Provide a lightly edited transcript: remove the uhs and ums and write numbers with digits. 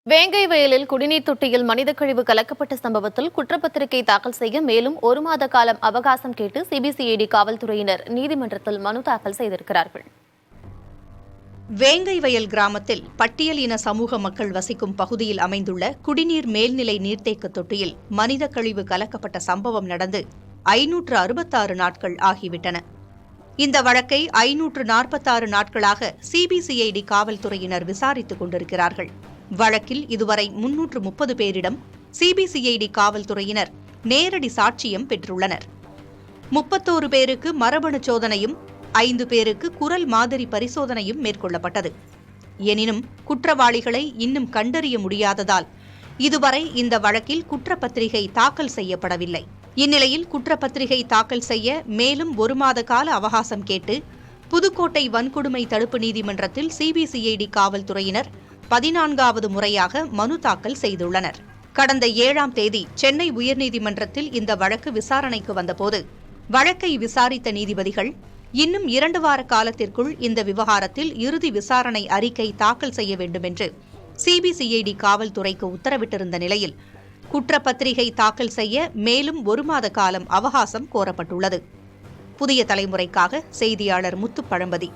வேங்கை வயலில் குடிநீர் தொட்டியில் மனித கழிவு கலக்கப்பட்ட சம்பவத்தில் குற்றப்பத்திரிகை தாக்கல் செய்ய மேலும் 1 மாத காலம் அவகாசம் கேட்டு சிபிசிஐடி காவல்துறையினர் நீதிமன்றத்தில் மனு தாக்கல் செய்திருக்கிறார்கள். வேங்கை வயல் கிராமத்தில் பட்டியல் இன சமூக மக்கள் வசிக்கும் பகுதியில் அமைந்துள்ள குடிநீர் மேல்நிலை நீர்த்தேக்க தொட்டியில் மனித கழிவு கலக்கப்பட்ட சம்பவம் நடந்து 566 நாட்கள் ஆகிவிட்டன. இந்த வழக்கை 546 நாட்களாக சிபிசிஐடி காவல்துறையினர் விசாரித்துக் கொண்டிருக்கிறார்கள். வழக்கில் இதுவரை 330 பேரிடம் சிபிசிஐடி காவல்துறையினர் நேரடி சாட்சியம் பெற்றுள்ளனர். 31 பேருக்கு மரபணு சோதனையும் 5 பேருக்கு குரல் மாதிரி பரிசோதனையும் மேற்கொள்ளப்பட்டது. எனினும் குற்றவாளிகளை இன்னும் கண்டறிய முடியாததால் இதுவரை இந்த வழக்கில் குற்றப்பத்திரிகை தாக்கல் செய்யப்படவில்லை. இந்நிலையில் குற்றப்பத்திரிகை தாக்கல் செய்ய மேலும் 1 மாத கால அவகாசம் கேட்டு புதுக்கோட்டை வன்கொடுமை தடுப்பு நீதிமன்றத்தில் சிபிசிஐடி காவல்துறையினர் 14வது முறையாக மனு தாக்கல் செய்துள்ளனர். கடந்த 7ஆம் தேதி சென்னை உயர்நீதிமன்றத்தில் இந்த வழக்கு விசாரணைக்கு வந்தபோது வழக்கை விசாரித்த நீதிபதிகள் இன்னும் 2 வார காலத்திற்குள் இந்த விவகாரத்தில் இறுதி விசாரணை அறிக்கை தாக்கல் செய்ய வேண்டும் என்று சிபிசிஐடி காவல்துறைக்கு உத்தரவிட்டிருந்த நிலையில் குற்றப்பத்திரிகை தாக்கல் செய்ய மேலும் 1 மாத காலம் அவகாசம் கோரப்பட்டுள்ளது. புதிய தலைமுறைக்காக செய்தியாளர் முத்துப்பழம்பதி.